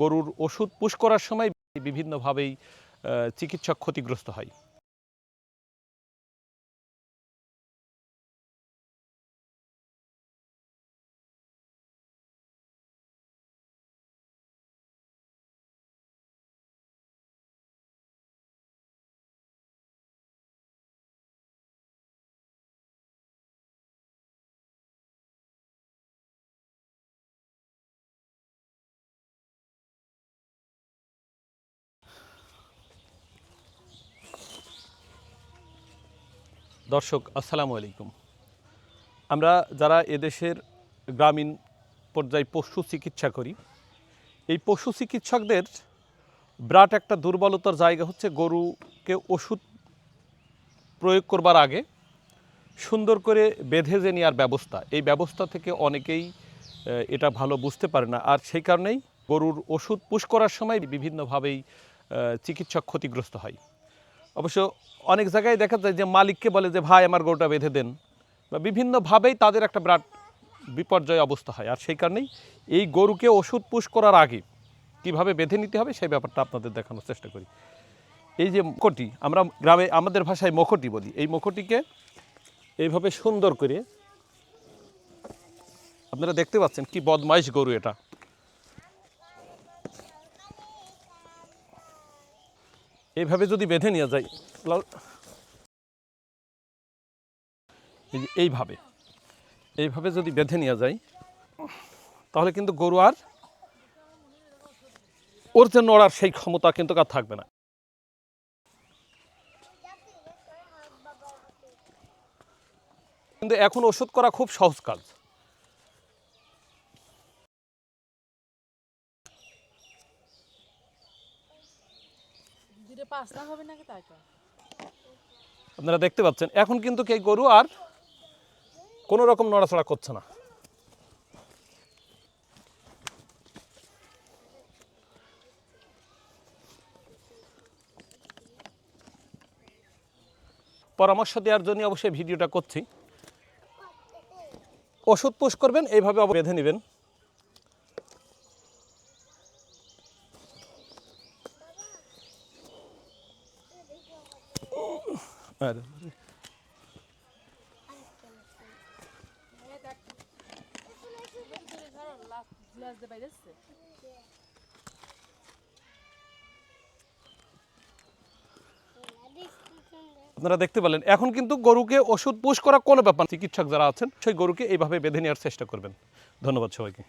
গরুর ওষুধ পুশ করার সময় বিভিন্নভাবেই চিকিৎসক ক্ষতিগ্রস্ত হয়। দর্শক আসসালামু আলাইকুম। আমরা যারা এদেশের গ্রামীণ পর্যায়ে পশু চিকিৎসা করি, এই পশু চিকিৎসকদের বিরাট একটা দুর্বলতার জায়গা হচ্ছে গরুকে ওষুধ প্রয়োগ করবার আগে সুন্দর করে বেঁধে যে নেওয়ার ব্যবস্থা, এই ব্যবস্থা থেকে অনেকেই এটা ভালো বুঝতে পারে না। আর সেই কারণেই গরুর ওষুধ পুশ করার সময় বিভিন্নভাবেই চিকিৎসক ক্ষতিগ্রস্ত হয়। অবশ্য অনেক জায়গায় দেখা যায় যে মালিককে বলে যে ভাই আমার গরুটা বেঁধে দেন, বা বিভিন্নভাবেই তাদের একটা বিরাট বিপর্যয় অবস্থা হয়। আর সেই কারণেই এই গরুকে ওষুধ পুশ করার আগে কীভাবে বেঁধে নিতে হবে সেই ব্যাপারটা আপনাদের দেখানোর চেষ্টা করি। এই যে মুখটি, আমরা গ্রামে আমাদের ভাষায় মুখটি বলি, এই মুখটিকে এইভাবে সুন্দর করে, আপনারা দেখতে পাচ্ছেন কি বদমাইশ গরু এটা। এইভাবে যদি বেঁধে নিয়ে যায়, এইভাবে এইভাবে যদি বেঁধে নিয়ে যায়, তাহলে কিন্তু গরু আর ওর যে নড়ার সেই ক্ষমতা কিন্তু আর থাকবে না। কিন্তু এখন ওষুধ করা খুব সহজ কাজ। আপনারা দেখতে পাচ্ছেন এখন কিন্তু এই গরু আর কোনো রকম নড়াচড়া করছে না। পরামর্শ দেওয়ার জন্য অবশ্যই ভিডিওটা করছি। ওষুধ পুশ করবেন এইভাবে বেঁধে নেবেন। আপনারা দেখতে পেলেন এখন কিন্তু গরুকে ওষুধ পুশ করা কোনো ব্যাপার। চিকিৎসক যারা আছেন সেই গরুকে এইভাবে বেঁধে নেওয়ার চেষ্টা করবেন। ধন্যবাদ সবাইকে।